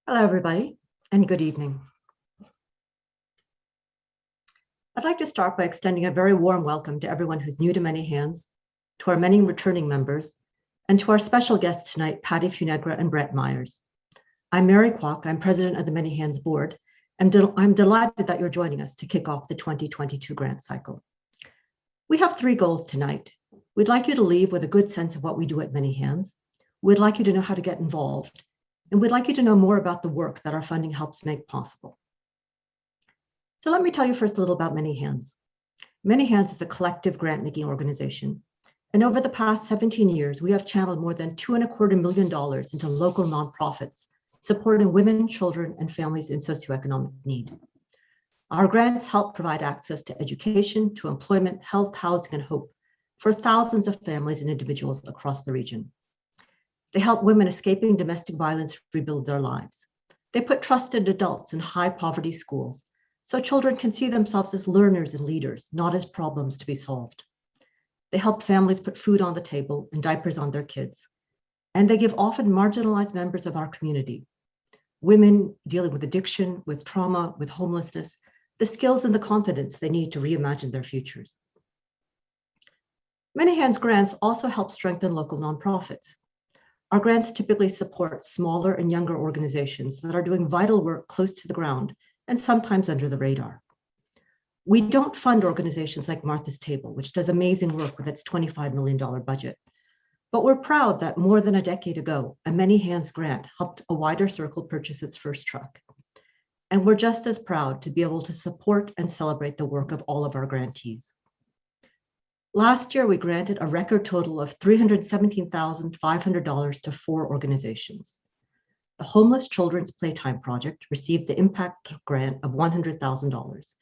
Hello, everybody, and good evening. I'd like to start by extending a very warm welcome to everyone who's new to Many Hands, to our many returning members, and to our special guests tonight, Paty Funegra and Brett Meyers. I'm Mary Kwok, I'm president of the Many Hands board, and I'm delighted that you're joining us to kick off the 2022 grant cycle. We have three goals tonight. We'd like you to leave with a good sense of what we do at Many Hands. We'd like you to know how to get involved, and we'd like you to know more about the work that our funding helps make possible. So let me tell you first a little about Many Hands. Many Hands is a collective grant-making organization. And over the past 17 years, we have channeled more than $2.25 million into local nonprofits, supporting women, children, and families in socioeconomic need. Our grants help provide access to education, to employment, health, housing, and hope for thousands of families and individuals across the region. They help women escaping domestic violence rebuild their lives. They put trusted adults in high poverty schools so children can see themselves as learners and leaders, not as problems to be solved. They help families put food on the table and diapers on their kids. And they give often marginalized members of our community, women dealing with addiction, with trauma, with homelessness, the skills and the confidence they need to reimagine their futures. Many Hands grants also help strengthen local nonprofits. Our grants typically support smaller and younger organizations that are doing vital work close to the ground and sometimes under the radar. We don't fund organizations like Martha's Table, which does amazing work with its $25 million budget. But we're proud that more than a decade ago, a Many Hands grant helped a wider circle purchase its first truck. And we're just as proud to be able to support and celebrate the work of all of our grantees. Last year, we granted a record total of $317,500 to 4 organizations. The Homeless Children's Playtime Project received the Impact grant of $100,000.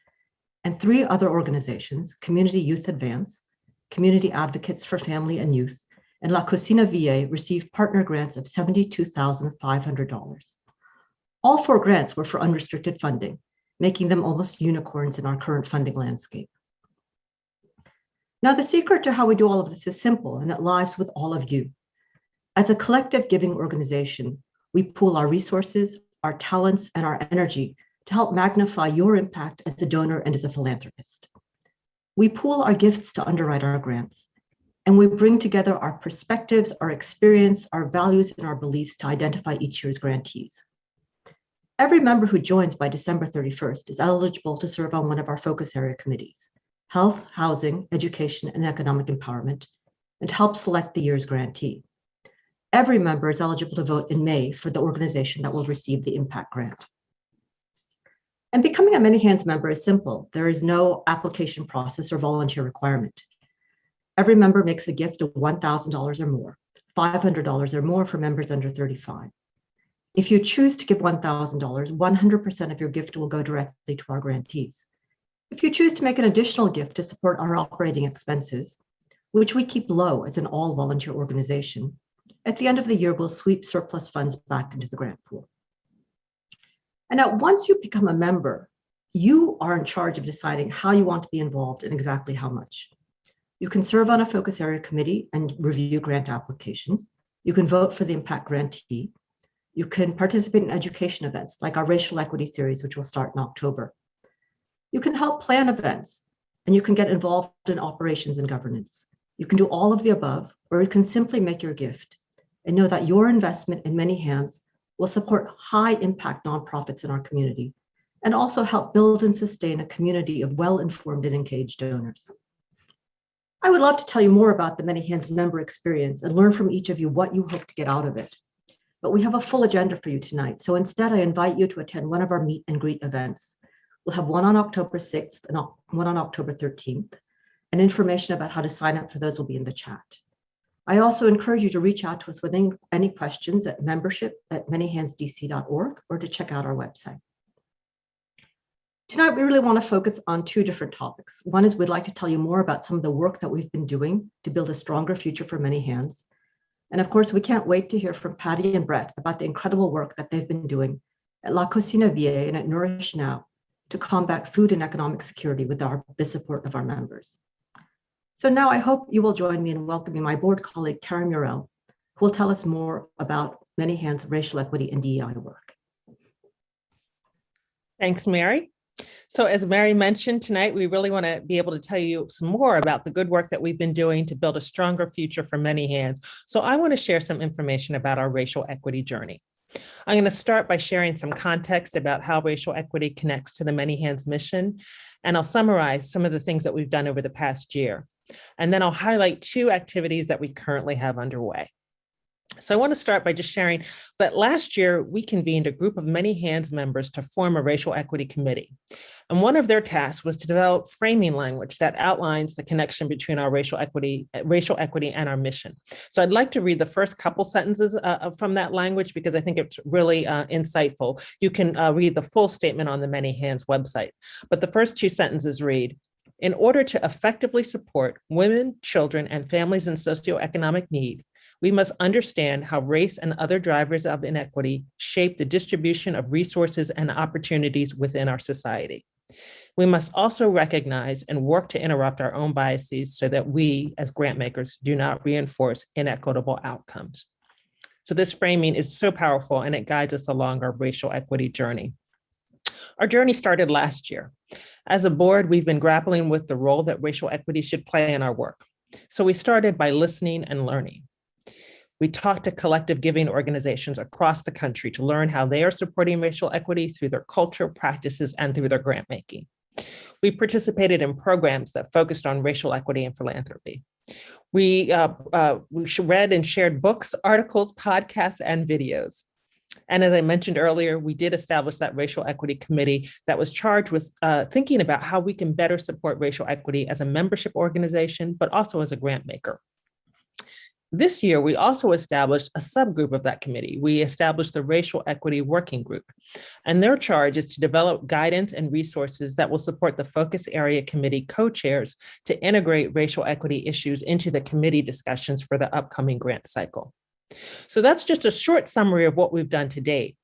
And 3 other organizations, Community Youth Advance, Community Advocates for Family and Youth, and La Cocina VA received partner grants of $72,500. All 4 grants were for unrestricted funding, making them almost unicorns in our current funding landscape. Now, the secret to how we do all of this is simple, and it lies with all of you. As a collective giving organization, we pool our resources, our talents, and our energy to help magnify your impact as a donor and as a philanthropist. We pool our gifts to underwrite our grants, and we bring together our perspectives, our experience, our values, and our beliefs to identify each year's grantees. Every member who joins by December 31st is eligible to serve on one of our focus area committees: health, housing, education, and economic empowerment, and help select the year's grantee. Every member is eligible to vote in May for the organization that will receive the Impact Grant. And becoming a Many Hands member is simple. There is no application process or volunteer requirement. Every member makes a gift of $1,000 or more, $500 or more for members under 35. If you choose to give $1,000, 100% of your gift will go directly to our grantees. If you choose to make an additional gift to support our operating expenses, which we keep low as an all-volunteer organization, at the end of the year, we'll sweep surplus funds back into the grant pool. And now, once you become a member, you are in charge of deciding how you want to be involved and exactly how much. You can serve on a focus area committee and review grant applications. You can vote for the Impact Grantee. You can participate in education events like our Racial Equity Series, which will start in October. You can help plan events, and you can get involved in operations and governance. You can do all of the above, or you can simply make your gift and know that your investment in Many Hands will support high-impact nonprofits in our community and also help build and sustain a community of well-informed and engaged donors. I would love to tell you more about the Many Hands member experience and learn from each of you what you hope to get out of it. But we have a full agenda for you tonight, so instead I invite you to attend one of our meet and greet events. We'll have one on October 6th and one on October 13th, and information about how to sign up for those will be in the chat. I also encourage you to reach out to us with any questions at membership@manyhandsdc.org or to check out our website. Tonight, we really want to focus on 2 different topics. One is we'd like to tell you more about some of the work that we've been doing to build a stronger future for Many Hands. And of course, we can't wait to hear from Paty and Brett about the incredible work that they've been doing at La Cocina VA and at Nourish Now to combat food and economic security with the support of our members. So now I hope you will join me in welcoming my board colleague, Karen Murrell, who will tell us more about Many Hands racial equity and DEI work. Thanks, Mary. So as Mary mentioned tonight, we really want to be able to tell you some more about the good work that we've been doing to build a stronger future for many hands. So I want to share some information about our racial equity journey. I'm going to start by sharing some context about how racial equity connects to the Many Hands mission, and I'll summarize some of the things that we've done over the past year. And then I'll highlight 2 activities that we currently have underway. So I want to start by just sharing that last year, we convened a group of Many Hands members to form a racial equity committee. And one of their tasks was to develop framing language that outlines the connection between our racial equity and our mission. So I'd like to read the first couple sentences from that language because I think it's really insightful. You can read the full statement on the Many Hands website, but the first 2 sentences read, "In order to effectively support women, children, and families in socioeconomic need, we must understand how race and other drivers of inequity shape the distribution of resources and opportunities within our society. We must also recognize and work to interrupt our own biases so that we, as grant makers, do not reinforce inequitable outcomes." So this framing is so powerful and it guides us along our racial equity journey. Our journey started last year. As a board, we've been grappling with the role that racial equity should play in our work. So we started by listening and learning. We talked to collective giving organizations across the country to learn how they are supporting racial equity through their culture, practices, and through their grant making. We participated in programs that focused on racial equity and philanthropy. We read and shared books, articles, podcasts, and videos. And as I mentioned earlier, we did establish that racial equity committee that was charged with thinking about how we can better support racial equity as a membership organization, but also as a grant maker. This year, we also established a subgroup of that committee. We established the Racial Equity Working Group, and their charge is to develop guidance and resources that will support the Focus Area Committee co-chairs to integrate racial equity issues into the committee discussions for the upcoming grant cycle. So that's just a short summary of what we've done to date.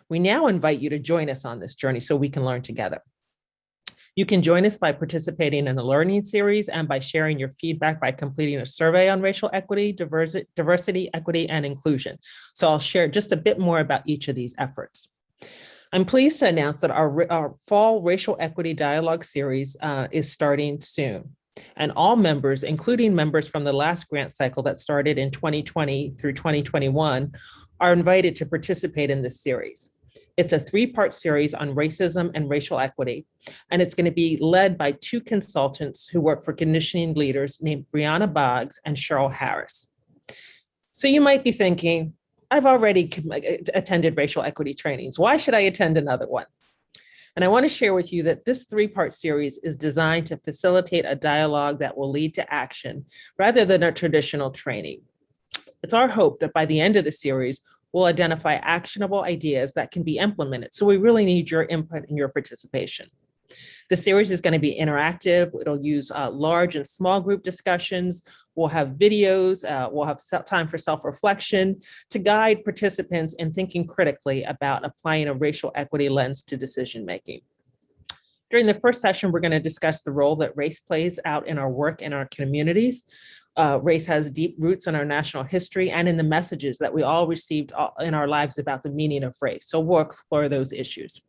We now invite you to join us on this journey so we can learn together. You can join us by participating in a learning series and by sharing your feedback by completing a survey on racial equity, diversity, equity, and inclusion. So I'll share just a bit more about each of these efforts. I'm pleased to announce that our fall racial equity dialogue series is starting soon. And all members, including members from the last grant cycle that started in 2020 through 2021, are invited to participate in this series. It's a 3-part series on racism and racial equity, and it's going to be led by 2 consultants who work for conditioning leaders named Brianna Boggs and Cheryl Harris. So you might be thinking, I've already attended racial equity trainings. Why should I attend another one? And I want to share with you that this 3-part series is designed to facilitate a dialogue that will lead to action rather than a traditional training. It's our hope that by the end of the series, we'll identify actionable ideas that can be implemented. So we really need your input and your participation. The series is going to be interactive. It'll use large and small group discussions. We'll have videos. We'll have time for self-reflection to guide participants in thinking critically about applying a racial equity lens to decision-making. During the first session, we're going to discuss the role that race plays out in our work in our communities. Race has deep roots in our national history and in the messages that we all received in our lives about the meaning of race. So we'll explore those issues.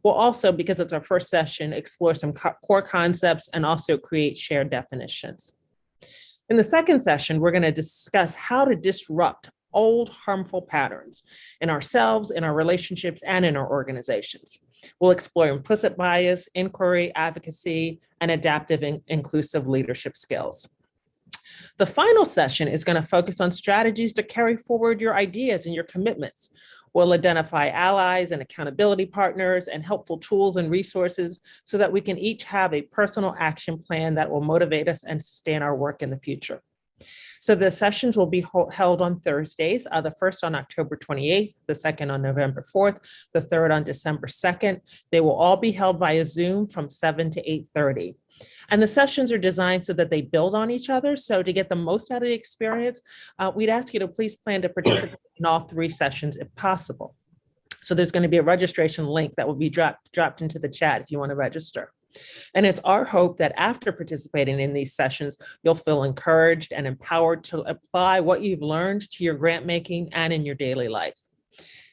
We'll also, because it's our first session, explore some core concepts and also create shared definitions. In the second session, we're going to discuss how to disrupt old harmful patterns in ourselves, in our relationships, and in our organizations. We'll explore implicit bias, inquiry, advocacy, and adaptive and inclusive leadership skills. The final session is going to focus on strategies to carry forward your ideas and your commitments. We'll identify allies and accountability partners and helpful tools and resources so that we can each have a personal action plan that will motivate us and sustain our work in the future. So the sessions will be held on Thursdays, the first on October 28th, the second on November 4th, the third on December 2nd. They will all be held via Zoom from 7 to 8:30. And the sessions are designed so that they build on each other. So to get the most out of the experience, we'd ask you to please plan to participate in all 3 sessions if possible. So there's going to be a registration link that will be dropped into the chat if you want to register. And it's our hope that after participating in these sessions, you'll feel encouraged and empowered to apply what you've learned to your grant making and in your daily life.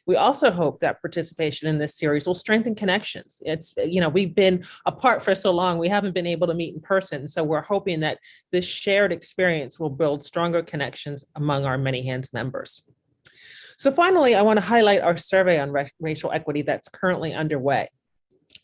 We also hope that participation in this series will strengthen connections. We've been apart for so long, we haven't been able to meet in person. So we're hoping that this shared experience will build stronger connections among our Many Hands members. So finally, I want to highlight our survey on racial equity that's currently underway.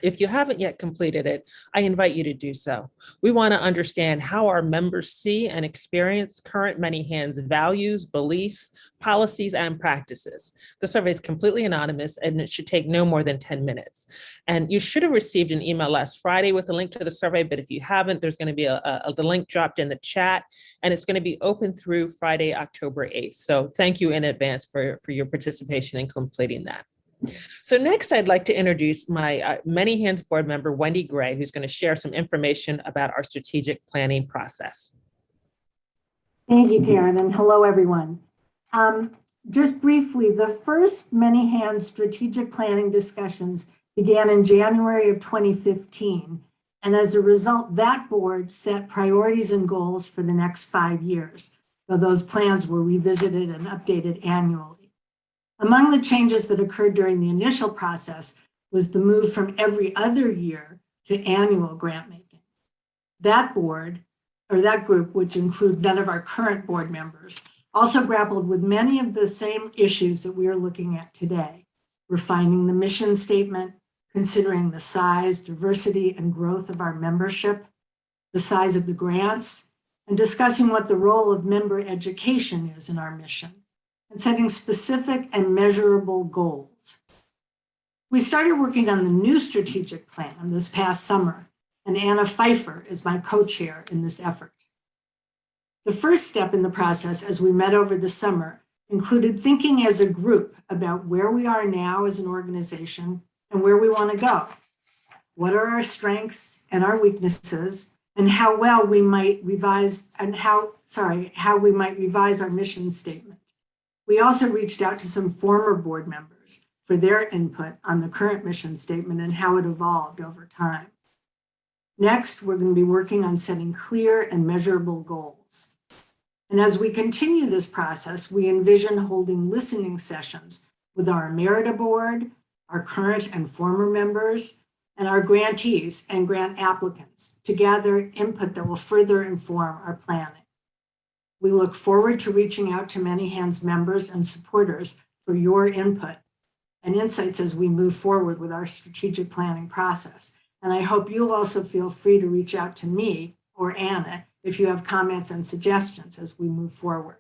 If you haven't yet completed it, I invite you to do so. We want to understand how our members see and experience current Many Hands values, beliefs, policies, and practices. The survey is completely anonymous and it should take no more than 10 minutes. And you should have received an email last Friday with a link to the survey, but if you haven't, there's going to be the link dropped in the chat, and it's going to be open through Friday, October 8th. So thank you in advance for your participation in completing that. So next, I'd like to introduce my Many Hands board member, Wendy Gray, who's going to share some information about our strategic planning process. Thank you, Karen, and hello, everyone. Just briefly, the first Many Hands strategic planning discussions began in January of 2015. And as a result, that board set priorities and goals for the next 5 years, though those plans were revisited and updated annually. Among the changes that occurred during the initial process was the move from every other year to annual grant making. That board, or that group, which include none of our current board members, also grappled with many of the same issues that we are looking at today, refining the mission statement, considering the size, diversity, and growth of our membership, the size of the grants, and discussing what the role of member education is in our mission, and setting specific and measurable goals. We started working on the new strategic plan this past summer, and Anna Pfeiffer is my co-chair in this effort. The first step in the process, as we met over the summer, included thinking as a group about where we are now as an organization and where we want to go. What are our strengths and our weaknesses, and how we might revise our mission statement. We also reached out to some former board members for their input on the current mission statement and how it evolved over time. Next, we're going to be working on setting clear and measurable goals. And as we continue this process, we envision holding listening sessions with our Emerita board, our current and former members, and our grantees and grant applicants to gather input that will further inform our planning. We look forward to reaching out to Many Hands members and supporters for your input and insights as we move forward with our strategic planning process. And I hope you'll also feel free to reach out to me or Anna if you have comments and suggestions as we move forward.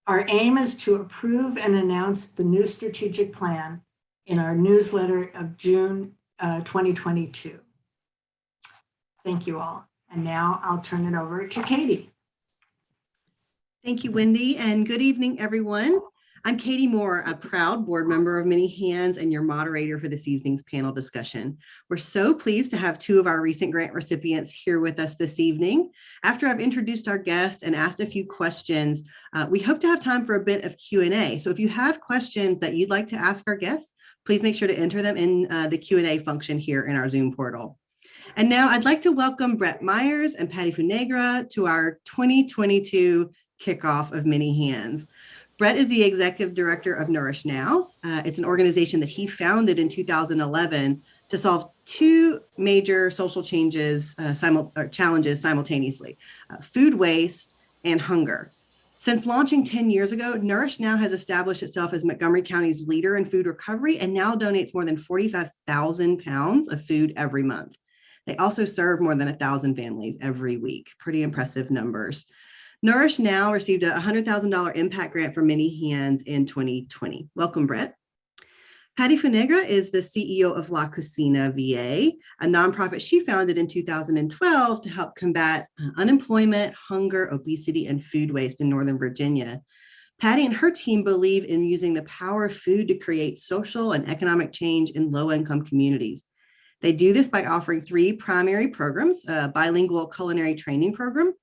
Our aim is to approve and announce the new strategic plan in our newsletter of June 2022. Thank you all. And now I'll turn it over to Katie. Thank you, Wendy, and good evening, everyone. I'm Katie Moore, a proud board member of Many Hands and your moderator for this evening's panel discussion. We're so pleased to have two of our recent grant recipients here with us this evening. After I've introduced our guest and asked a few questions, we hope to have time for a bit of Q&A. So if you have questions that you'd like to ask our guests, please make sure to enter them in the Q&A function here in our Zoom portal. And now I'd like to welcome Brett Meyers and Paty Funegra to our 2022 Kickoff of Many Hands. Brett is the executive director of Nourish Now. It's an organization that he founded in 2011 to solve two major social challenges simultaneously, food waste and hunger. Since launching 10 years ago, Nourish Now has established itself as Montgomery County's leader in food recovery and now donates more than 45,000 pounds of food every month. They also serve more than 1,000 families every week. Pretty impressive numbers. Nourish Now received a $100,000 impact grant from Many Hands in 2020. Welcome, Brett. Paty Funegra is the CEO of La Cocina VA, a nonprofit she founded in 2012 to help combat unemployment, hunger, obesity, and food waste in Northern Virginia. Paty and her team believe in using the power of food to create social and economic change in low-income communities. They do this by offering 3 primary programs: a bilingual culinary training program,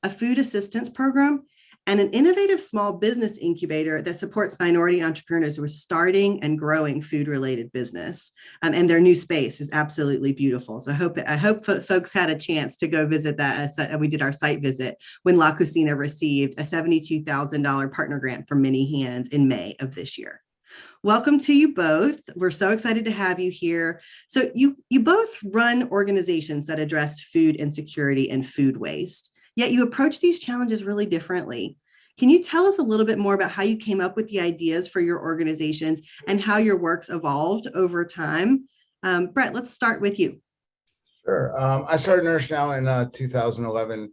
a food assistance program, and an innovative small business incubator that supports minority entrepreneurs who are starting and growing food-related business. And their new space is absolutely beautiful. So I hope folks had a chance to go visit that. We did our site visit when La Cocina received a $72,000 partner grant from Many Hands in May of this year. Welcome to you both. We're so excited to have you here. So you both run organizations that address food insecurity and food waste, yet you approach these challenges really differently. Can you tell us a little bit more about how you came up with the ideas for your organizations and how your work's evolved over time? Brett, let's start with you. Sure. I started Nourish Now in 2011.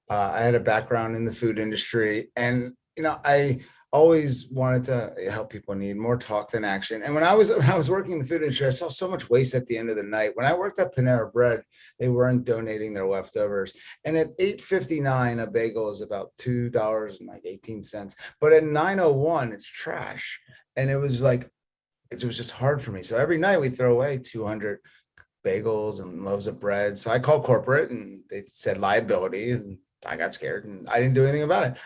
I had a background in the food industry, and I always wanted to help people in need, more talk than action. And when I was working in the food industry, I saw so much waste at the end of the night. When I worked at Panera Bread, they weren't donating their leftovers. And at $8.59, a bagel is about $2.18. But at $9.01, it's trash. And it was just hard for me. So every night we throw away 200 bagels and loaves of bread. So I called corporate and they said liability, and I got scared and I didn't do anything about it.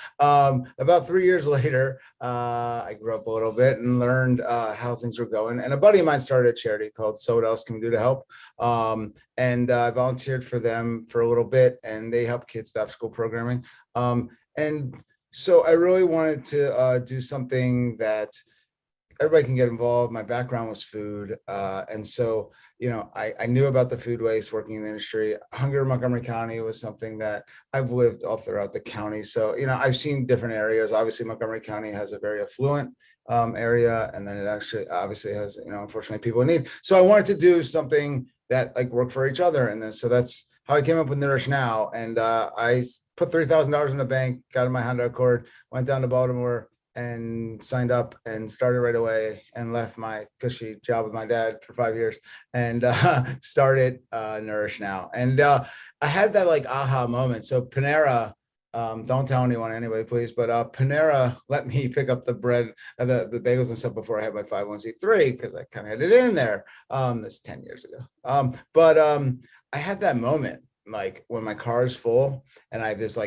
About 3 years later, I grew up a little bit and learned how things were going. And a buddy of mine started a charity called So What Else Can We Do to Help? And I volunteered for them for a little bit, and they help kids stop school programming. And so I really wanted to do something that everybody can get involved. My background was food. And so, I knew about the food waste working in the industry. Hunger in Montgomery County was something that I've lived all throughout the county. So, I've seen different areas. Obviously, Montgomery County has a very affluent area. And then it actually obviously has, unfortunately, people in need. So I wanted to do something that worked for each other. And then, so that's how I came up with Nourish Now. And I put $3,000 in the bank, got in my Honda Accord, went down to Baltimore, and signed up and started right away, and left my cushy job with my dad for 5 years and started Nourish Now. And I had that aha moment. So Panera, don't tell anyone anyway, please, but Panera let me pick up the bread, the bagels and stuff before I had my 501c3, because I kind of had it in there. That's 10 years ago. But I had that moment, when my car is full and I have this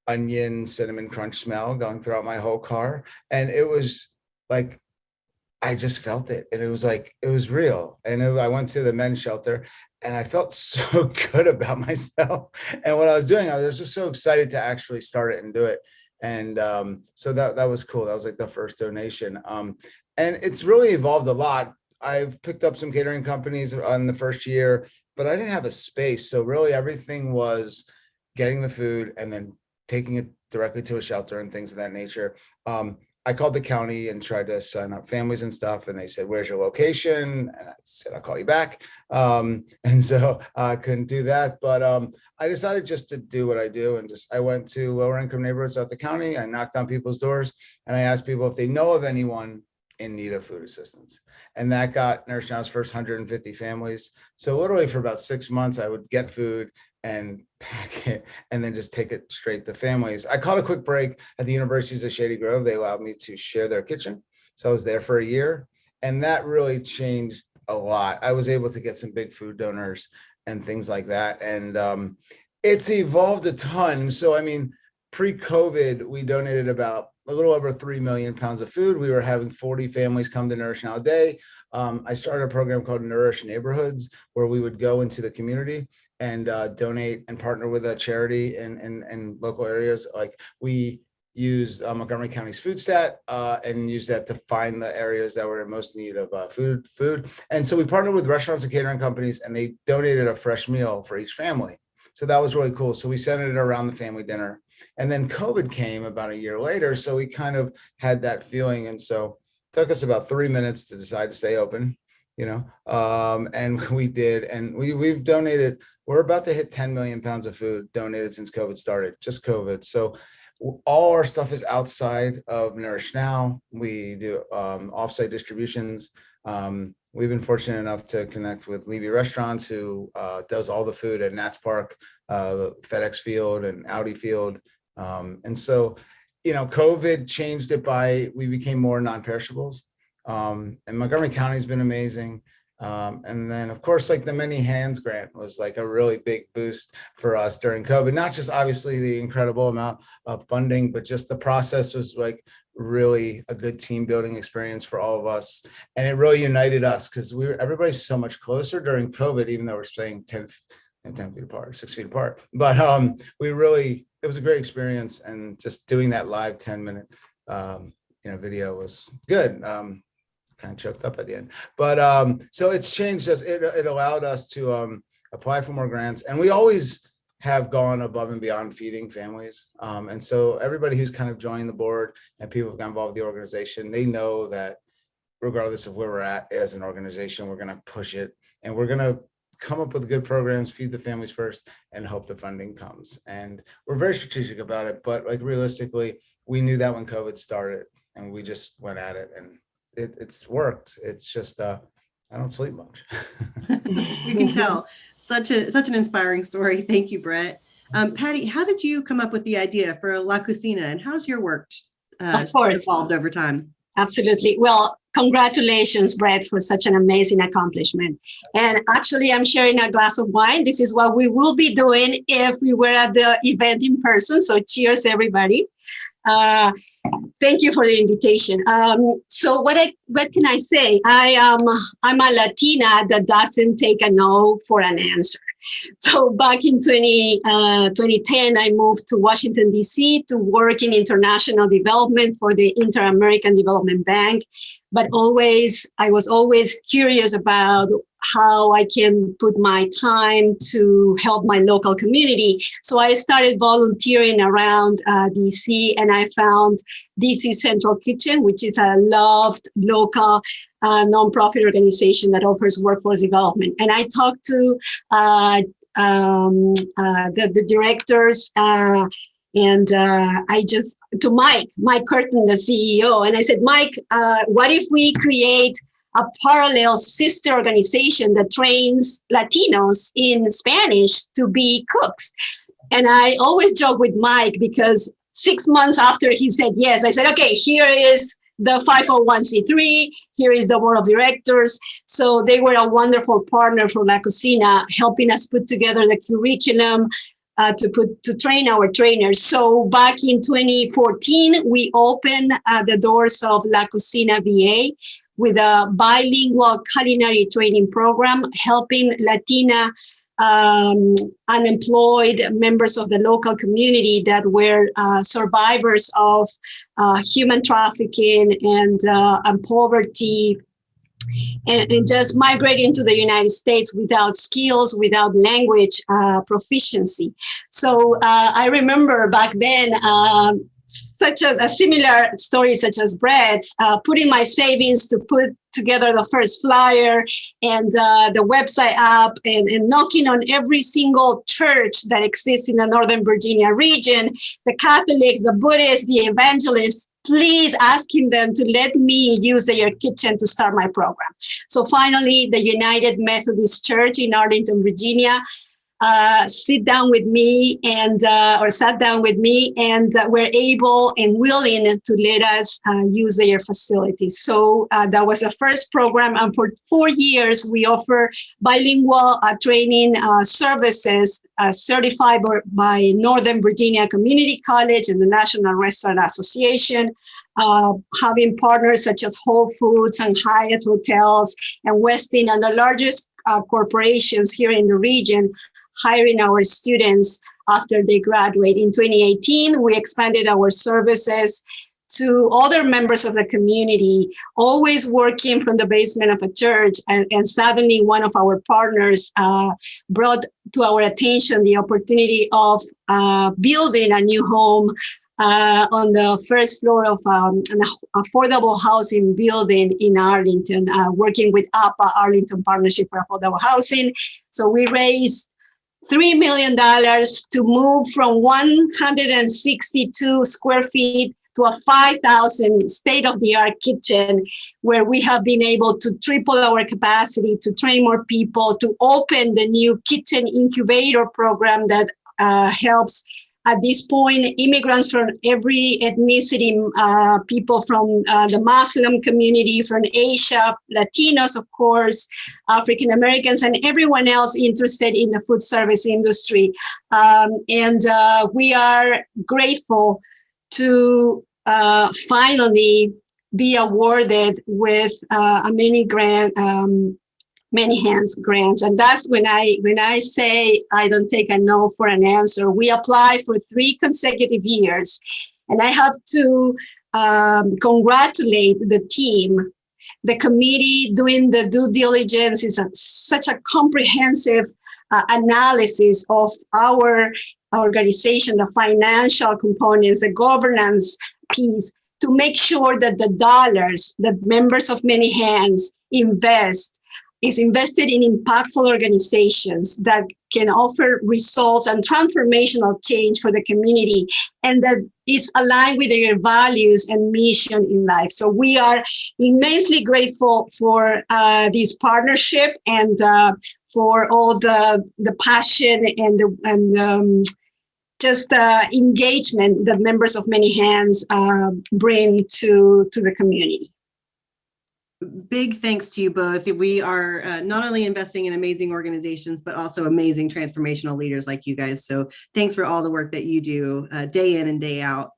onion cinnamon crunch smell going throughout my whole car. And it was I just felt it. And it was real. And I went to the men's shelter and I felt so good about myself. And what I was doing, I was just so excited to actually start it and do it. And so that was cool. That was the first donation. And it's really evolved a lot. I've picked up some catering companies on the first year, but I didn't have a space. So really everything was getting the food and then taking it directly to a shelter and things of that nature. I called the county and tried to sign up families and stuff. And they said, "Where's your location?" And I said, "I'll call you back." And so I couldn't do that. But I decided just to do what I do. And I went to lower income neighborhoods throughout the county. I knocked on people's doors and I asked people if they know of anyone in need of food assistance. And that got Nourish Now's first 150 families. So literally for about 6 months, I would get food and pack it and then just take it straight to families. I called a quick break at the universities of Shady Grove. They allowed me to share their kitchen. So I was there for a year, and that really changed a lot. I was able to get some big food donors and things like that. And it's evolved a ton. So, pre-COVID, we donated about a little over 3 million pounds of food. We were having 40 families come to Nourish Now a day. I started a program called Nourish Neighborhoods, where we would go into the community and donate and partner with a charity in local areas. We used Montgomery County's food stat and used that to find the areas that were in most need of food. And so we partnered with restaurants and catering companies, and they donated a fresh meal for each family. So that was really cool. So we centered it around the family dinner. And then COVID came about a year later. So we kind of had that feeling. And so it took us about 3 minutes to decide to stay open, and we did. And we've donated, we're about to hit 10 million pounds of food donated since COVID started, just COVID. So all our stuff is outside of Nourish Now. We do offsite distributions. We've been fortunate enough to connect with Levy Restaurants, who does all the food at Nats Park, the FedEx Field and Audi Field. And so, COVID changed it we became more non-perishables. And Montgomery County's been amazing. And then, of course, the Many Hands grant was a really big boost for us during COVID. Not just obviously the incredible amount of funding, but just the process was really a good team building experience for all of us. And it really united us because everybody's so much closer during COVID, even though we're staying 10 feet apart, 6 feet apart. But it was a great experience. And just doing that live 10-minute, video was good. kind of choked up at the end. But so it's changed us. It allowed us to apply for more grants, and we always have gone above and beyond feeding families. And so everybody who's kind of joined the board and people who've got involved with the organization, they know that regardless of where we're at as an organization, we're going to push it, and we're going to come up with good programs, feed the families first, and hope the funding comes. And we're very strategic about it, but like realistically, we knew that when COVID started, and we just went at it, and it's worked. It's just I don't sleep much. We can tell. Such an inspiring story. Thank you, Brett. Paty, how did you come up with the idea for La Cocina, and how's your work Of course. evolved over time? Absolutely. Well, congratulations, Brett, for such an amazing accomplishment. And actually, I'm sharing a glass of wine. This is what we will be doing if we were at the event in person. So cheers, everybody. Thank you for the invitation. So what can I say? I'm a Latina that doesn't take a no for an answer. So back in 2010, I moved to Washington, D.C. to work in international development for the Inter-American Development Bank. But I was always curious about how I can put my time to help my local community. So I started volunteering around DC, and I found DC Central Kitchen, which is a loved local nonprofit organization that offers workforce development. And I talked to the directors to Mike Curtin, the CEO, and I said, Mike, what if we create a parallel sister organization that trains Latinos in Spanish to be cooks? And I always joke with Mike because 6 months after he said yes, I said, okay, here is the 501c3, here is the board of directors. So they were a wonderful partner for La Cocina, helping us put together the curriculum to train our trainers. So back in 2014, we opened the doors of La Cocina VA with a bilingual culinary training program, helping Latina unemployed members of the local community that were survivors of human trafficking and poverty, and just migrating to the United States without skills, without language proficiency. So I remember back then, such a similar story such as Brett's, putting my savings to put together the first flyer and the website up and knocking on every single church that exists in the Northern Virginia region, the Catholics, the Buddhists, the evangelists, please asking them to let me use their kitchen to start my program. So finally, the United Methodist Church in Arlington, Virginia, sat down with me and were able and willing to let us use their facilities. So that was the first program. And for 4 years, we offer bilingual training services certified by Northern Virginia Community College and the National Restaurant Association, having partners such as Whole Foods and Hyatt Hotels and Westin and the largest corporations here in the region, hiring our students after they graduate. In 2018, we expanded our services to other members of the community, always working from the basement of a church. And suddenly one of our partners brought to our attention the opportunity of building a new home on the first floor of an affordable housing building in Arlington, working with APA, Arlington Partnership for Affordable Housing. So we raised $3 million to move from 162 square feet to a 5,000 state-of-the-art kitchen, where we have been able to triple our capacity, to train more people, to open the new kitchen incubator program that helps, at this point, immigrants from every ethnicity, people from the Muslim community, from Asia, Latinos, of course, African Americans, and everyone else interested in the food service industry. And we are grateful to finally be awarded with a many hands grants. And that's when I say I don't take a no for an answer. We apply for 3 consecutive years. And I have to congratulate the team the committee doing the due diligence is such a comprehensive analysis of our organization, the financial components, the governance piece, to make sure that the dollars that members of Many Hands invest is invested in impactful organizations that can offer results and transformational change for the community, and that is aligned with their values and mission in life. So we are immensely grateful for this partnership and for all the passion and just engagement that members of Many Hands bring to the community. Big thanks to you both. We are not only investing in amazing organizations, but also amazing transformational leaders like you guys. So thanks for all the work that you do day in and day out.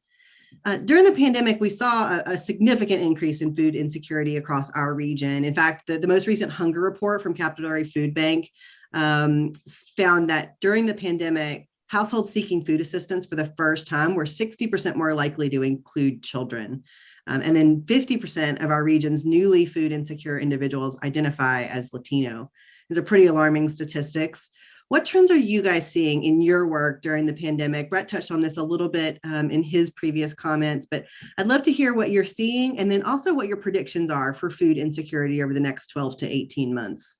During the pandemic, we saw a significant increase in food insecurity across our region. In fact, the most recent hunger report from Capital Area Food Bank found that during the pandemic, households seeking food assistance for the first time were 60% more likely to include children. And then 50% of our region's newly food insecure individuals identify as Latino. These are pretty alarming statistics. What trends are you guys seeing in your work during the pandemic? Brett touched on this a little bit in his previous comments, but I'd love to hear what you're seeing and then also what your predictions are for food insecurity over the next 12 to 18 months.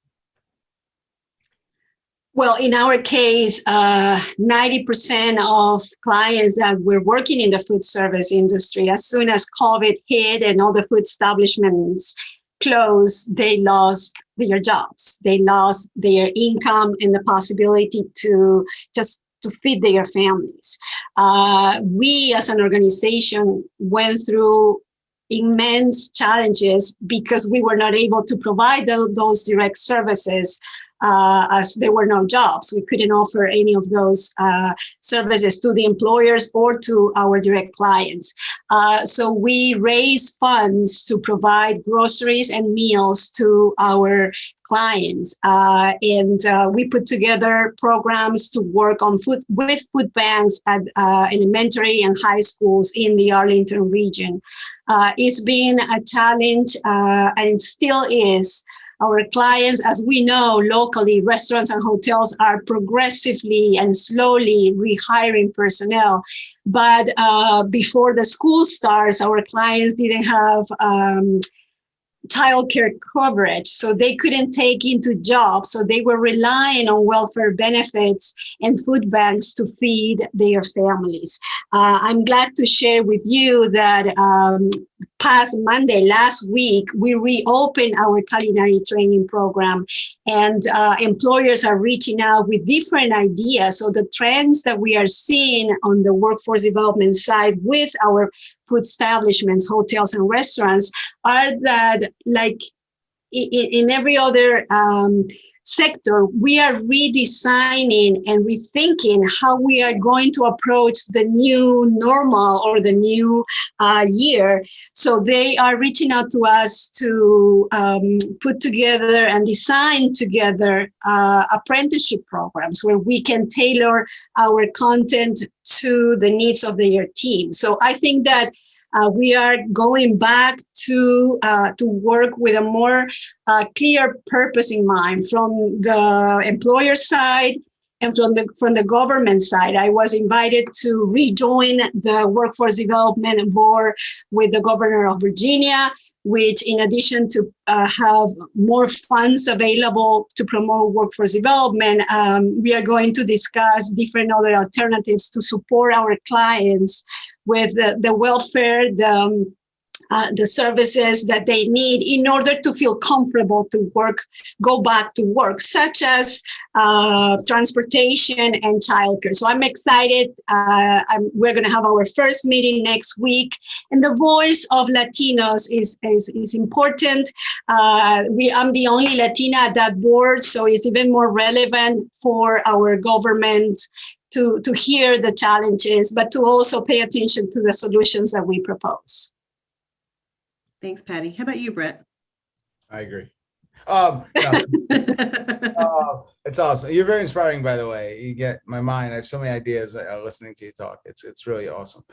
Well, in our case, 90% of clients that were working in the food service industry, as soon as COVID hit and all the food establishments closed, they lost their jobs. They lost their income and the possibility to just to feed their families. We as an organization went through immense challenges because we were not able to provide those direct services as there were no jobs. We couldn't offer any of those services to the employers or to our direct clients. So we raised funds to provide groceries and meals to our clients. And we put together programs to work on food with food banks at elementary and high schools in the Arlington region. It's been a challenge and it still is. Our clients, as we know, locally, restaurants and hotels are progressively and slowly rehiring personnel. But before the school starts, our clients didn't have childcare coverage, so they couldn't take into jobs. So they were relying on welfare benefits and food banks to feed their families. I'm glad to share with you that past Monday, last week, we reopened our culinary training program, and employers are reaching out with different ideas. So the trends that we are seeing on the workforce development side with our food establishments, hotels, and restaurants are that, like in every other sector, we are redesigning and rethinking how we are going to approach the new normal or the new year. So they are reaching out to us to put together and design together apprenticeship programs where we can tailor our content to the needs of their team. So I think that we are going back to work with a more clear purpose in mind from the employer side and from the government side. I was invited to rejoin the Workforce Development Board with the Governor of Virginia, which in addition to have more funds available to promote workforce development, we are going to discuss different other alternatives to support our clients with the welfare, the services that they need in order to feel comfortable to go back to work, such as transportation and childcare. So I'm excited. We're going to have our first meeting next week, and the voice of Latinos is important. I'm the only Latina at that board, so it's even more relevant for our government to hear the challenges, but to also pay attention to the solutions that we propose. Thanks, Patty. How about you, Brett? I agree. It's awesome. You're very inspiring, by the way. You get my mind. I have so many ideas listening to you talk. It's really awesome.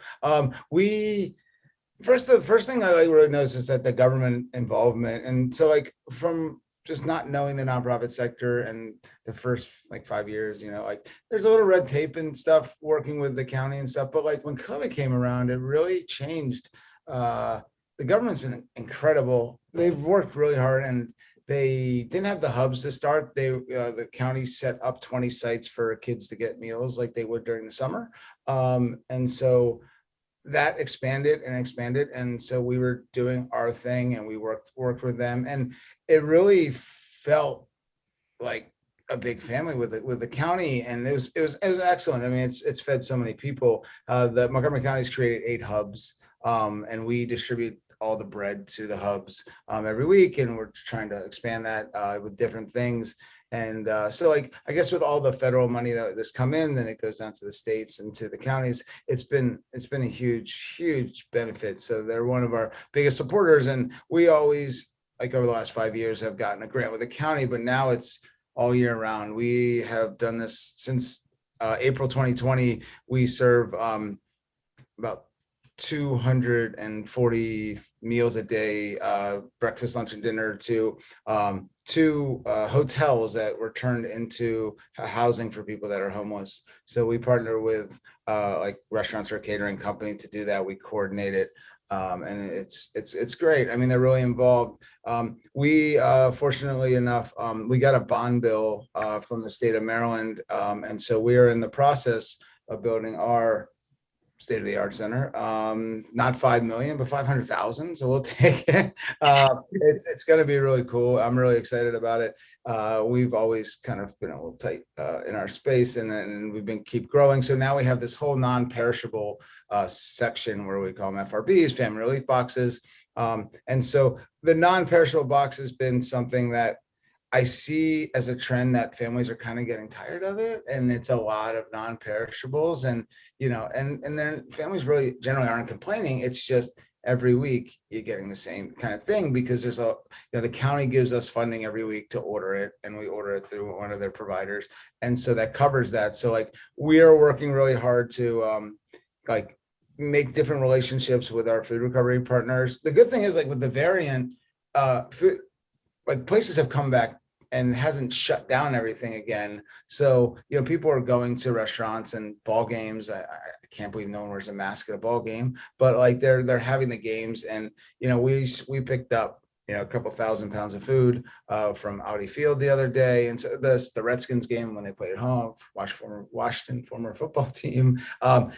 The first thing I like really noticed is that the government involvement. And so like from just not knowing the nonprofit sector and the first like 5 years, like there's a little red tape and stuff working with the county and stuff. But like when COVID came around, it really changed. The government's been incredible. They've worked really hard, and they didn't have the hubs to start. The county set up 20 sites for kids to get meals like they would during the summer. And so that expanded and expanded. And so we were doing our thing, and we worked with them. And it really felt like a big family with the county. And it was excellent. I mean, it's fed so many people. The Montgomery County's created 8 hubs, and we distribute all the bread to the hubs every week. And we're trying to expand that with different things. And so like, I guess with all the federal money that's come in, then it goes down to the states and to the counties. It's been a huge benefit. So they're one of our biggest supporters. And we always, like over the last 5 years, have gotten a grant with the county, but now it's all year round. We have done this since April 2020. We serve about 240 meals a day, breakfast, lunch, and dinner to 2 hotels that were turned into housing for people that are homeless. So we partner with like restaurants or a catering company to do that. We coordinate it. And it's great. I mean, they're really involved. We fortunately enough, we got a bond bill from the state of Maryland. And so we are in the process of building our state-of-the-art center, not 5 million, but 500,000. So we'll take it. It's going to be really cool. I'm really excited about it. We've always kind of been a little tight in our space, and we've been keep growing. So now we have this whole non-perishable section where we call them FRBs, family relief boxes. And so the non-perishable box has been something that I see as a trend that families are kind of getting tired of it, and it's a lot of non-perishables, and and then families really generally aren't complaining. It's just every week you're getting the same kind of thing because there's the county gives us funding every week to order it, and we order it through one of their providers, and so that covers that. So like we are working really hard to like make different relationships with our food recovery partners. The good thing is like with the variant, food, like places have come back and hasn't shut down everything again. So, people are going to restaurants and ball games. I can't believe no one wears a mask at a ball game, but like they're having the games. And, we picked up, a couple 1,000 pounds of food from Audi Field the other day. And so the Redskins game, when they played at home, Washington former football team,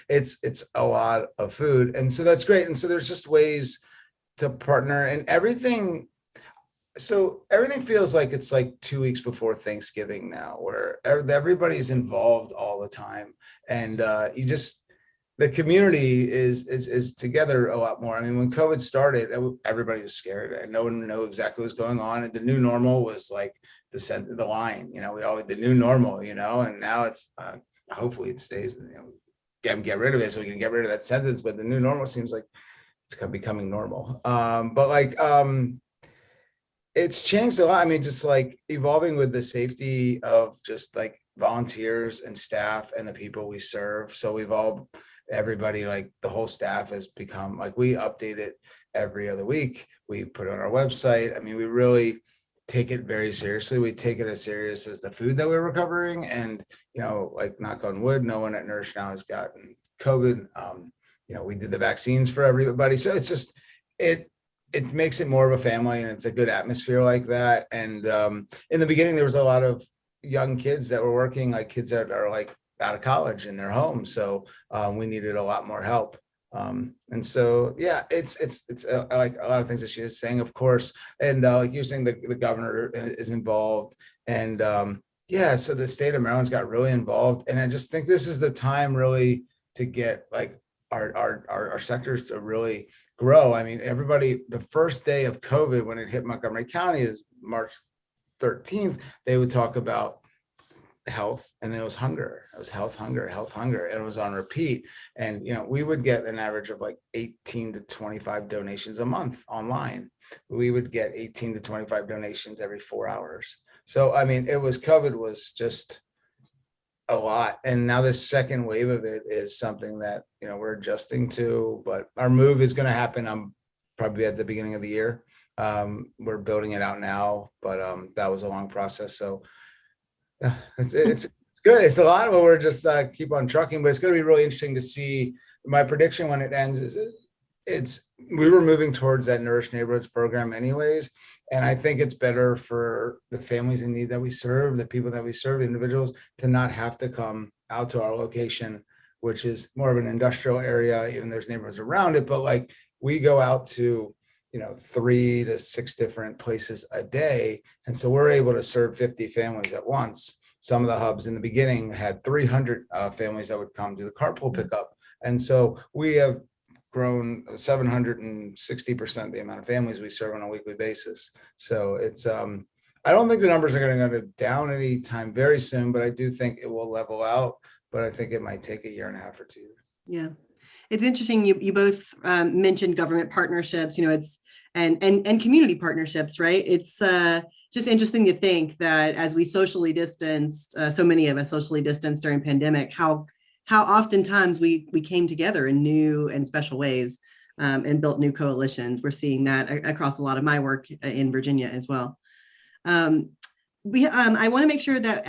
it's a lot of food. And so that's great. And so there's just ways to partner and everything. So everything feels like it's like 2 weeks before Thanksgiving now, where everybody's involved all the time. And the community is together a lot more. I mean, when COVID started, everybody was scared and no one knew exactly what was going on. And the new normal was like the line, we always, the new normal, and now it's, hopefully it stays, get rid of it so we can get rid of that sentence. But the new normal seems like it's becoming normal. It's changed a lot. I mean, just like evolving with the safety of just like volunteers and staff and the people we serve. So everybody, like the whole staff has become like, we update it every other week. We put it on our website. I mean, we really take it very seriously. We take it as serious as the food that we're recovering. And, like knock on wood, no one at Nourish Now has gotten COVID. We did the vaccines for everybody. So it's just, it makes it more of a family, and it's a good atmosphere like that. And in the beginning, there was a lot of young kids that were working, like kids that are like out of college in their home. So we needed a lot more help. And so, yeah, it's like a lot of things that she was saying, of course. And like you're saying, the governor is involved. And so the state of Maryland's got really involved. And I just think this is the time really to get like our sectors to really grow. I mean, everybody, the first day of COVID when it hit Montgomery County is March 13th, they would talk about health, and it was hunger. It was health, hunger, and it was on repeat. And we would get an average of like 18 to 25 donations a month online. We would get 18 to 25 donations every 4 hours. So I mean, COVID was just a lot. And now this second wave of it is something that, we're adjusting to, but our move is going to happen probably at the beginning of the year. We're building it out now, but that was a long process. So it's good. It's a lot, but we're just keep on trucking, but it's going to be really interesting to see. My prediction when it ends is we were moving towards that Nourish Neighborhoods program anyways. And I think it's better for the families in need that we serve, the people that we serve, individuals, to not have to come out to our location, which is more of an industrial area, even there's neighborhoods around it. But like we go out to, 3 to 6 different places a day. And so we're able to serve 50 families at once. Some of the hubs in the beginning had 300 families that would come to the carpool pickup. And so we have grown 760% the amount of families we serve on a weekly basis. So it's, I don't think the numbers are going to go down anytime very soon, but I do think it will level out. But I think it might take a year and a half or 2. Yeah. It's interesting. You both mentioned government partnerships, it's and community partnerships, right? It's just interesting to think that as we socially distanced, so many of us socially distanced during pandemic, how oftentimes we came together in new and special ways and built new coalitions. We're seeing that across a lot of my work in Virginia as well. I want to make sure that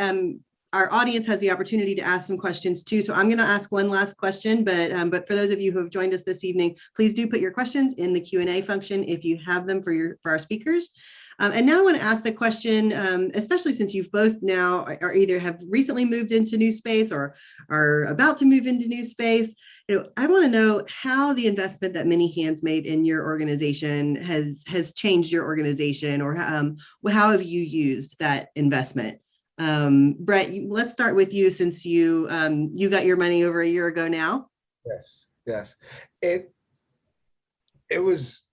our audience has the opportunity to ask some questions too. So I'm going to ask one last question, but for those of you who have joined us this evening, please do put your questions in the Q&A function if you have them for our speakers. And now I want to ask the question, especially since you've both now are either have recently moved into new space or are about to move into new space. I want to know how the investment that Many Hands made in your organization has changed your organization, or how have you used that investment? Brett, let's start with you, since you got your money over a year ago now. Yes. It was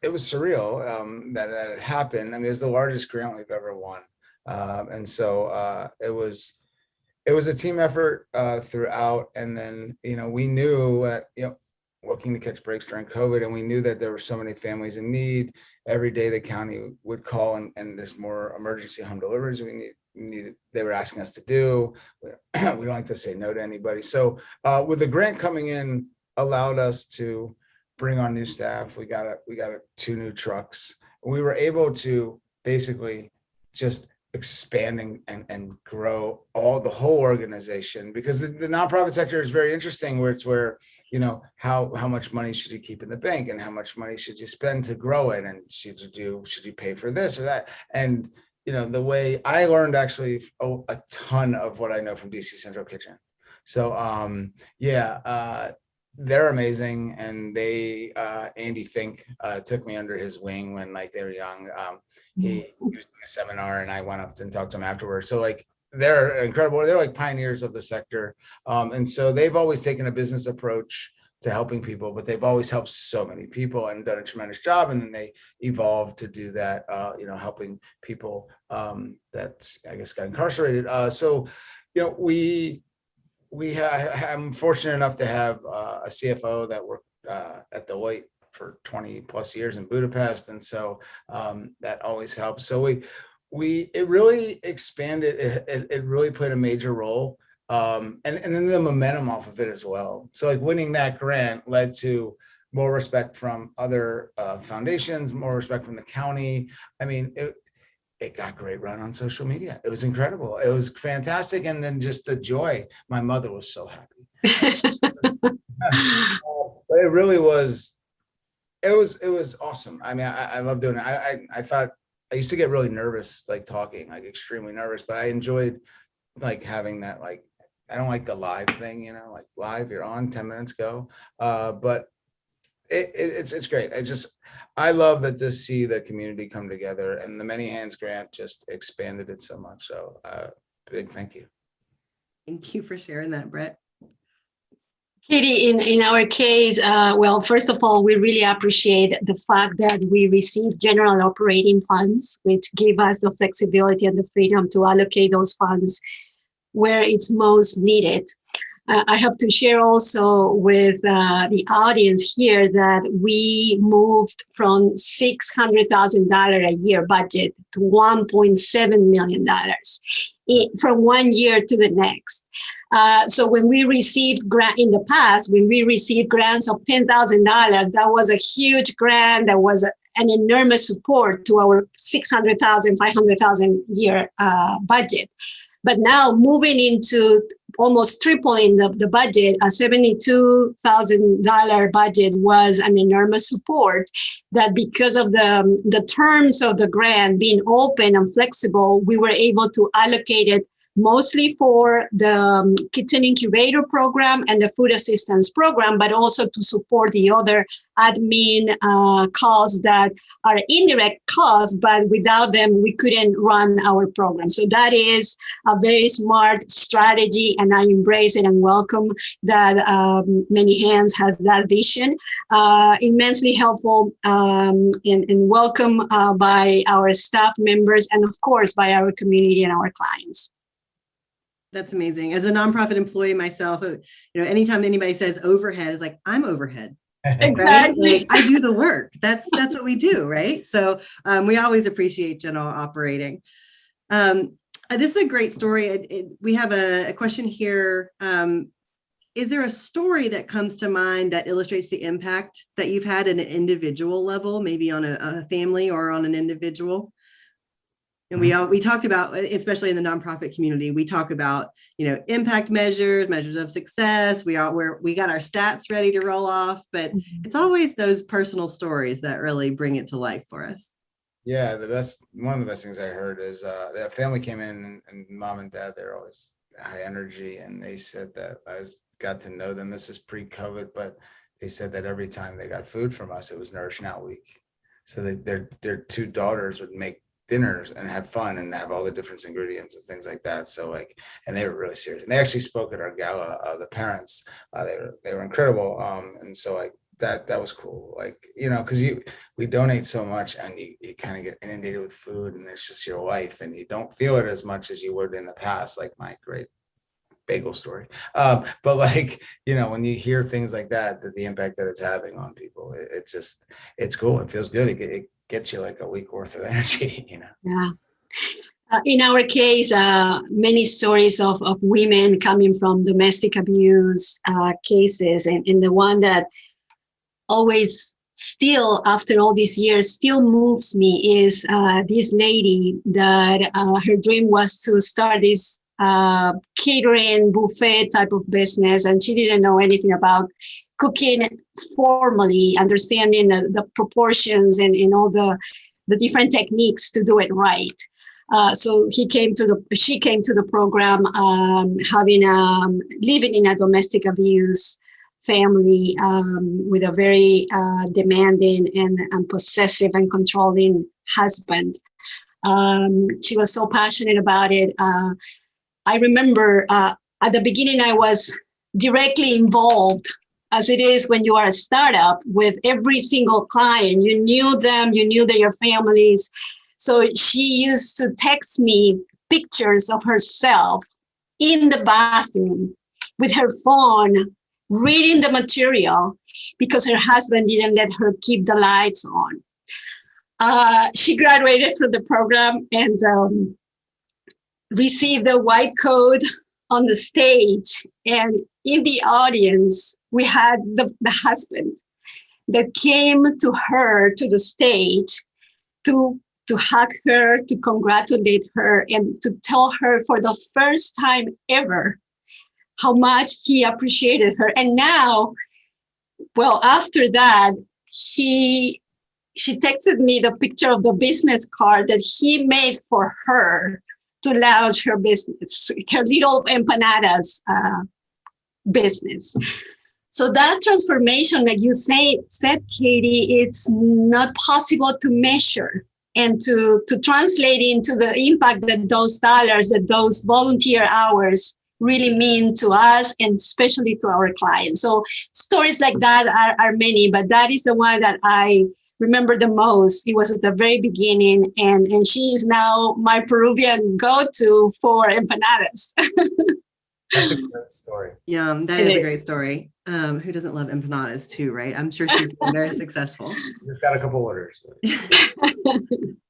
surreal that it happened. I mean, it was the largest grant we've ever won, and so it was a team effort throughout. And then we knew that working to catch breaks during COVID, and we knew that there were so many families in need. Every day the county would call, and there's more emergency home deliveries they were asking us to do. We don't like to say no to anybody. So with the grant coming in, allowed us to bring on new staff. We got 2 new trucks. We were able to basically just expanding and grow the whole organization, because the nonprofit sector is very interesting, where how much money should you keep in the bank, and how much money should you spend to grow it, and should you pay for this or that. And the way I learned actually a ton of what I know from DC Central Kitchen. So they're amazing. And Andy Fink took me under his wing when they were young. He was doing a seminar, and I went up and talked to him afterwards. So they're incredible. They're pioneers of the sector. And so they've always taken a business approach to helping people, but they've always helped so many people and done a tremendous job. And then they evolved to do that, helping people that I guess got incarcerated. I'm fortunate enough to have a CFO that worked at Deloitte for 20 plus years in Budapest. And so that always helps. So it really expanded. It really played a major role. And then the momentum off of it as well. So winning that grant led to more respect from other foundations, more respect from the county. I mean, it got great run on social media. It was incredible. It was fantastic. And then just the joy. My mother was so happy. But it really was, it was awesome. I mean, I love doing it. I thought I used to get really nervous, talking, extremely nervous, but I enjoyed having that, I don't like the live thing, live, you're on, 10 minutes go. But it's great. I love that to see the community come together, and the Many Hands grant just expanded it so much. So big thank you. Thank you for sharing that, Brett. Katie, in our case, well, first of all, we really appreciate the fact that we receive general operating funds, which give us the flexibility and the freedom to allocate those funds where it's most needed. I have to share also with the audience here that we moved from $600,000 a year budget to $1.7 million from one year to the next. So when we received in the past, when we received grants of $10,000, that was a huge grant. That was an enormous support to our $600,000, $500,000 year budget. But now moving into almost tripling the budget, a $72,000 budget was an enormous support that because of the terms of the grant being open and flexible, we were able to allocate it mostly for the kitchen incubator program and the food assistance program, but also to support the other admin costs that are indirect costs, but without them, we couldn't run our program. So that is a very smart strategy, and I embrace it and welcome that Many Hands has that vision. Immensely helpful and welcome by our staff members and, of course, by our community and our clients. That's amazing. As a nonprofit employee myself, anytime anybody says overhead, is like, I'm overhead. Exactly. Right? Like, I do the work. That's what we do, right? So we always appreciate general operating. This is a great story. We have a question here. Is there a story that comes to mind that illustrates the impact that you've had at an individual level, maybe on a family or on an individual? And we talked about, especially in the nonprofit community, we talk about, impact measures of success. We got our stats ready to roll off, but it's always those personal stories that really bring it to life for us. Yeah, one of the best things I heard is that family came in and mom and dad, they're always high energy. And they said that got to know them. This is pre-COVID, but they said that every time they got food from us, it was Nourish Now week. So their two daughters would make dinners and have fun and have all the different ingredients and things like that. So and they were really serious. And they actually spoke at our gala, the parents, they were incredible. And so that was cool. Because we donate so much and you kind of get inundated with food and it's just your life and you don't feel it as much as you would in the past, like my great bagel story. But when you hear things like that the impact that it's having on people, it's cool. It feels good. It gets you like a week worth of energy, Yeah. In our case, many stories of women coming from domestic abuse cases, and the one that always still, after all these years, still moves me is this lady that her dream was to start this catering buffet type of business, and she didn't know anything about cooking formally, understanding the proportions and all the different techniques to do it right. So she came to the program living in a domestic abuse family with a very demanding and possessive and controlling husband. She was so passionate about it. I remember at the beginning I was directly involved, as it is when you are a startup, with every single client. You knew them, you knew their families. So she used to text me pictures of herself in the bathroom with her phone, reading the material because her husband didn't let her keep the lights on. She graduated from the program and received a white coat on the stage, and in the audience we had the husband that came to her to the stage to hug her, to congratulate her, and to tell her for the first time ever how much he appreciated her. And now, well, after that, she texted me the picture of the business card that he made for her to launch her business, her little empanadas business. So that transformation that you said, Katie, it's not possible to measure and to translate into the impact that those dollars, that those volunteer hours really mean to us and especially to our clients. So stories like that are many, but that is the one that I remember the most. It was at the very beginning, and she is now my Peruvian go-to for empanadas. That's a great story. Yeah, that is a great story. Who doesn't love empanadas too, right? I'm sure she's been very successful. Just got a couple orders.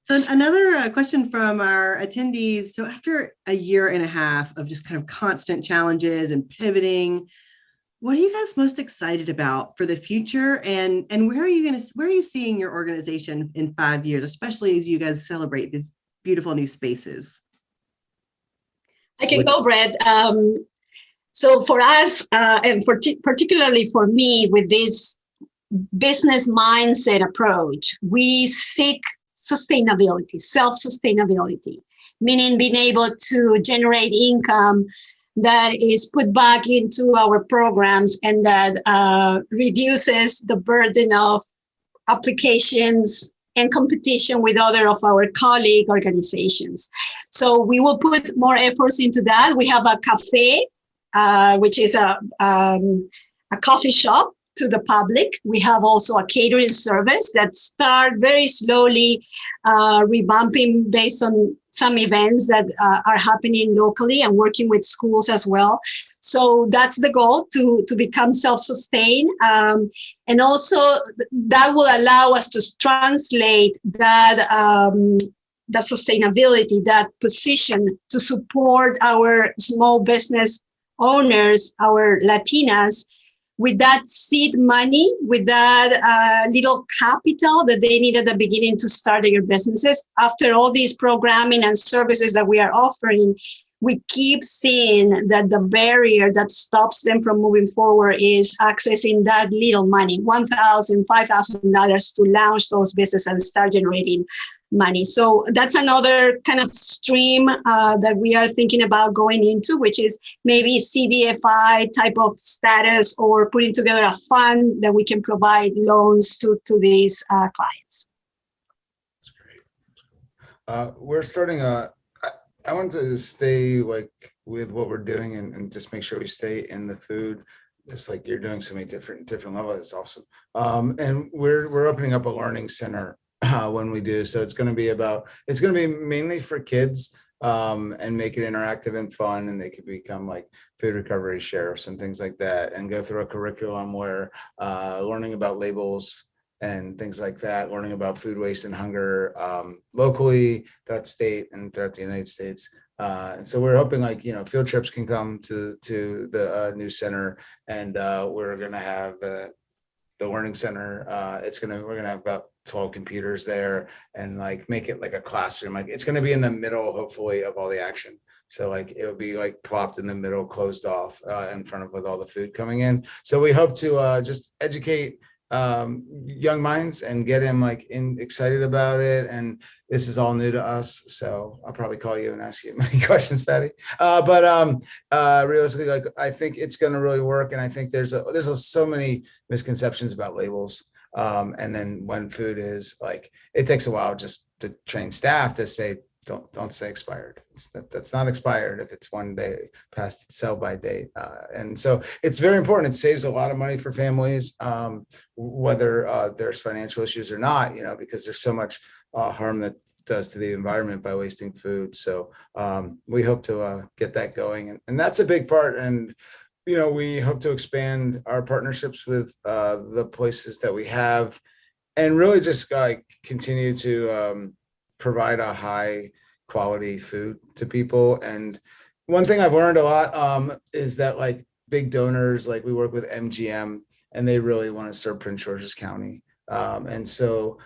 So another question from our attendees. So after a year and a half of just kind of constant challenges and pivoting, what are you guys most excited about for the future? And where are you seeing your organization in 5 years, especially as you guys celebrate these beautiful new spaces? I can go, Brett. So for us, and particularly for me, with this business mindset approach, we seek sustainability, self-sustainability, meaning being able to generate income that is put back into our programs and that reduces the burden of applications and competition with other of our colleague organizations. So we will put more efforts into that. We have a cafe, which is a coffee shop to the public. We have also a catering service that start very slowly revamping based on some events that are happening locally and working with schools as well. So that's the goal, to become self-sustained. And also that will allow us to translate that the sustainability, that position to support our small business owners, our Latinas, with that seed money, with that little capital that they need at the beginning to start their businesses. After all these programming and services that we are offering, we keep seeing that the barrier that stops them from moving forward is accessing that little money, $1,000, $5,000 to launch those businesses and start generating money. So that's another kind of stream that we are thinking about going into, which is maybe CDFI type of status, or putting together a fund that we can provide loans to these clients. That's great. We're starting I want to stay like with what we're doing and just make sure we stay in the food. It's like you're doing so many different levels. It's awesome. And we're opening up a learning center when we do. So it's going to be mainly for kids and make it interactive and fun. And they could become like food recovery sheriffs and things like that, and go through a curriculum where learning about labels and things like that, learning about food waste and hunger locally, that state and throughout the United States. And so we're hoping field trips can come to the new center, and we're going to have the learning center. We're going to have about 12 computers there, and like make it like a classroom. Like it's going to be in the middle, hopefully, of all the action. So like it would be like plopped in the middle, closed off in front of with all the food coming in. So we hope to just educate young minds and get him excited about it. And this is all new to us, so I'll probably call you and ask you many questions, Paty. But realistically, I think it's going to really work. And I think there's so many misconceptions about labels. And then when food is it takes a while just to train staff to say, don't say expired. That's not expired if it's 1 day past its sell-by date. And so it's very important. It saves a lot of money for families, whether there's financial issues or not, because there's so much harm that does to the environment by wasting food. So we hope to get that going. And that's a big part. And, we hope to expand our partnerships with the places that we have, and really just continue to provide a high quality food to people. And one thing I've learned a lot is that big donors, we work with MGM, and they really want to serve Prince George's County. And so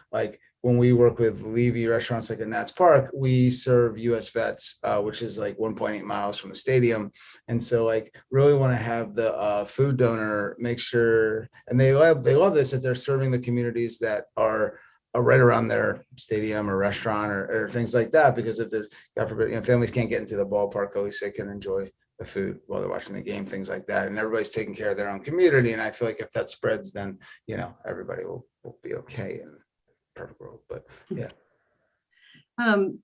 when we work with Levy restaurants in Nats Park, we serve US Vets, which is 1.8 miles from the stadium. And so really want to have the food donor make sure, and they love this, that they're serving the communities that are right around their stadium or restaurant or things like that, because if there's, God forbid, families can't get into the ballpark, at least they can enjoy the food while they're watching the game, things like that. And everybody's taking care of their own community. And I feel like if that spreads, then, everybody will be okay in a perfect world. But yeah.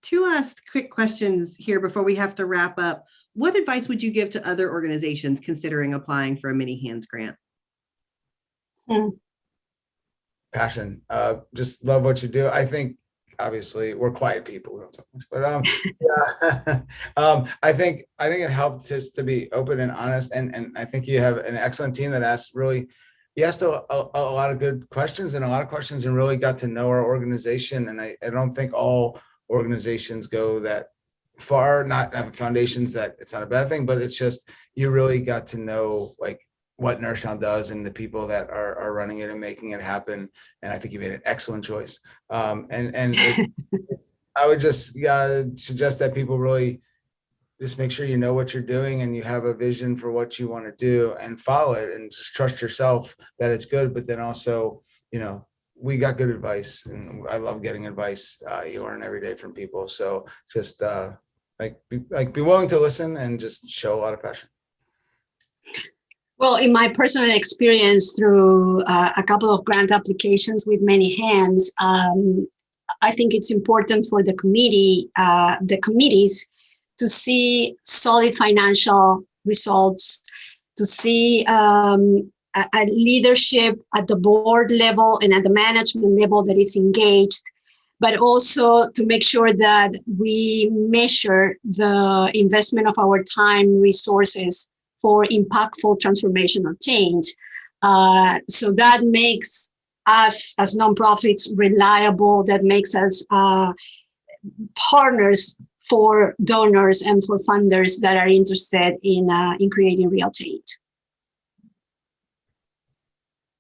Two last quick questions here before we have to wrap up. What advice would you give to other organizations considering applying for a Many Hands grant? Passion. Just love what you do. I think obviously we're quiet people. We don't talk much, but yeah. I think it helped just to be open and honest. And I think you have an excellent team that asked a lot of good questions and really got to know our organization. And I don't think all organizations go that far, not foundations, that it's not a bad thing, but it's just, you really got to know like what Nourish Now does and the people that are running it and making it happen. And I think you made an excellent choice. I would just suggest that people really just make sure you know what you're doing and you have a vision for what you want to do and follow it, and just trust yourself that it's good. But then also, we got good advice, and I love getting advice. You learn every day from people. So just be willing to listen and just show a lot of passion. Well, in my personal experience through a couple of grant applications with many hands, I think it's important for the committees to see solid financial results, to see a leadership at the board level and at the management level that is engaged, but also to make sure that we measure the investment of our time, resources for impactful transformational change. So that makes us as nonprofits reliable, that makes us partners for donors and for funders that are interested in creating real change.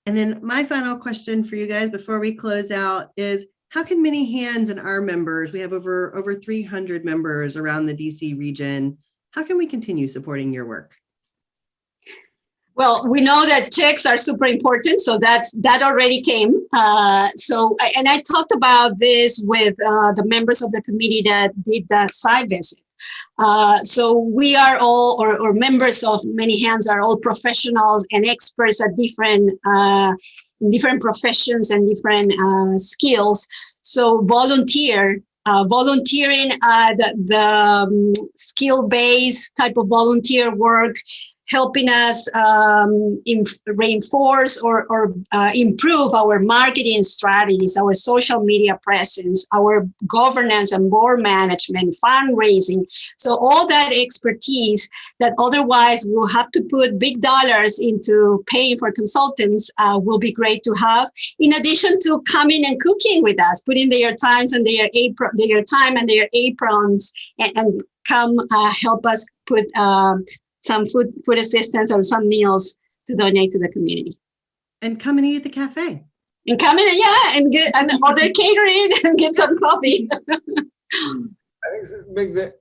And then my final question for you guys before we close out is, how can Many Hands and our members, we have over 300 members around the DC region, how can we continue supporting your work? Well, we know that checks are super important, so that already came. And I talked about this with the members of the committee that did that site visit. So we are all, or members of Many Hands are all professionals and experts at different professions and different skills. So volunteering at the skill-based type of volunteer work, helping us reinforce or improve our marketing strategies, our social media presence, our governance and board management, fundraising. So all that expertise that otherwise we'll have to put big dollars into paying for consultants will be great to have, in addition to coming and cooking with us, putting their times and their time and their aprons and come help us put some food assistance or some meals to donate to the community. And come and eat at the cafe. And come in, and get and order catering and get some coffee. I think it's big that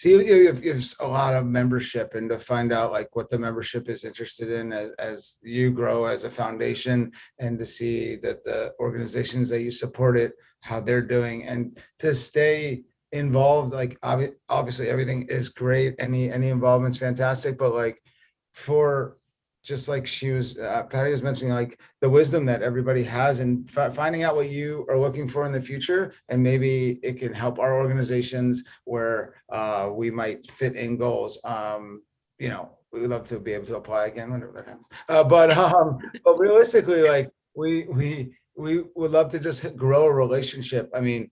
you have a lot of membership, and to find out what the membership is interested in as you grow as a foundation, and to see that the organizations that you support how they're doing, and to stay involved. Obviously everything is great, any involvement's fantastic, but for just she was Paty was mentioning, the wisdom that everybody has, and finding out what you are looking for in the future, and maybe it can help our organizations where we might fit in goals. We would love to be able to apply again whenever that happens, but realistically, we would love to just grow a relationship. I mean,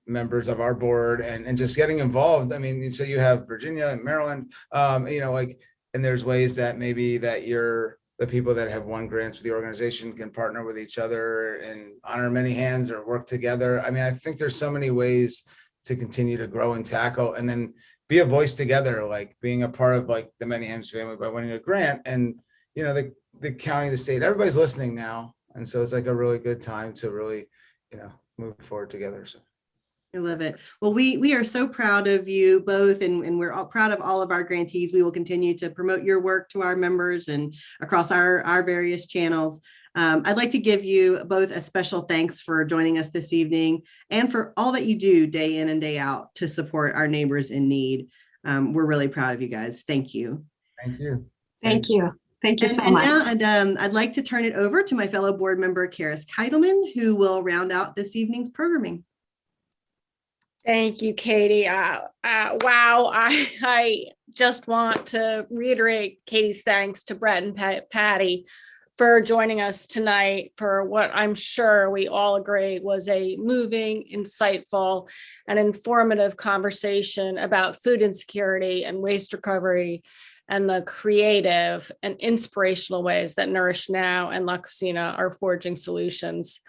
members of our board and just getting involved. I mean, so you have Virginia and Maryland, and there's ways that maybe that the people that have won grants with the organization can partner with each other and honor Many Hands or work together. I mean, I think there's so many ways to continue to grow and tackle, and then be a voice together, being a part of the Many Hands family by winning a grant. And, the county, the state, everybody's listening now. And so it's a really good time to really, move forward together. So. I love it. Well, we are so proud of you both, and we're all proud of all of our grantees. We will continue to promote your work to our members and across our various channels. I'd like to give you both a special thanks for joining us this evening, and for all that you do day in and day out to support our neighbors in need. We're really proud of you guys. Thank you. Thank you. Thank you. Thank you so much. Now, I'd like to turn it over to my fellow board member, Karis Keitelman, who will round out this evening's programming. Thank you, Katie. Wow. I just want to reiterate Katie's thanks to Brett and Paty for joining us tonight for what I'm sure we all agree was a moving, insightful, and informative conversation about food insecurity and waste recovery and the creative and inspirational ways that Nourish Now and La Cocina are forging solutions.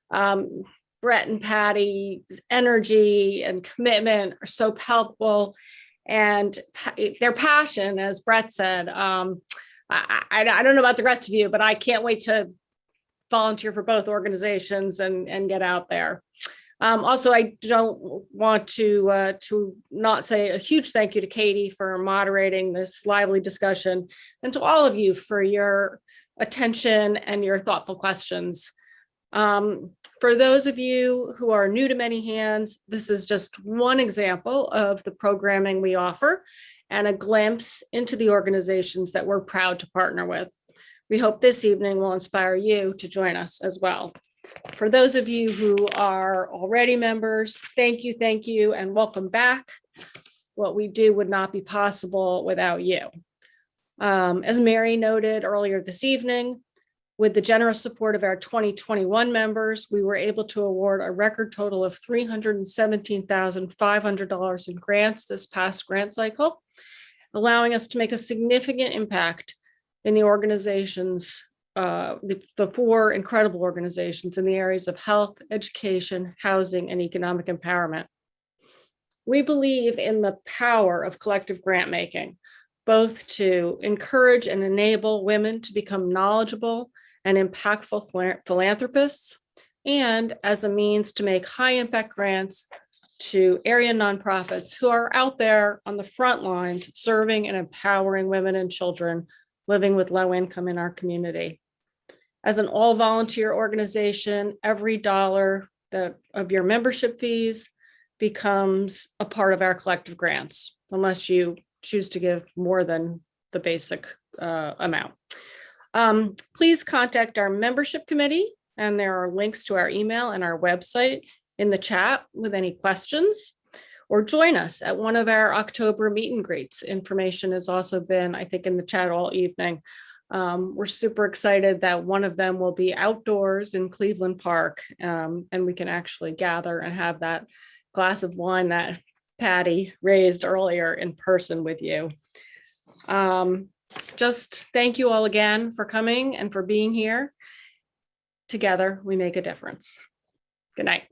Brett and Paty's energy and commitment are so palpable, and their passion, as Brett said, I don't know about the rest of you, but I can't wait to volunteer for both organizations and get out there. Also, I don't want to not say a huge thank you to Katie for moderating this lively discussion, and to all of you for your attention and your thoughtful questions. For those of you who are new to Many Hands, this is just one example of the programming we offer and a glimpse into the organizations that we're proud to partner with. We hope this evening will inspire you to join us as well. For those of you who are already members, thank you, and welcome back. What we do would not be possible without you. As Mary noted earlier this evening, with the generous support of our 2021 members, we were able to award a record total of $317,500 in grants this past grant cycle, allowing us to make a significant impact in the organizations, the 4 incredible organizations in the areas of health, education, housing, and economic empowerment. We believe in the power of collective grant making, both to encourage and enable women to become knowledgeable and impactful philanthropists, and as a means to make high impact grants to area nonprofits who are out there on the front lines serving and empowering women and children living with low income in our community. As an all volunteer organization, every dollar of your membership fees becomes a part of our collective grants, unless you choose to give more than the basic amount. Please contact our membership committee, and there are links to our email and our website in the chat with any questions, or join us at one of our October meet and greets. Information has also been, I think, in the chat all evening. We're super excited that one of them will be outdoors in Cleveland Park, and we can actually gather and have that glass of wine that Paty raised earlier in person with you. Just thank you all again for coming and for being here. Together, we make a difference. Good night.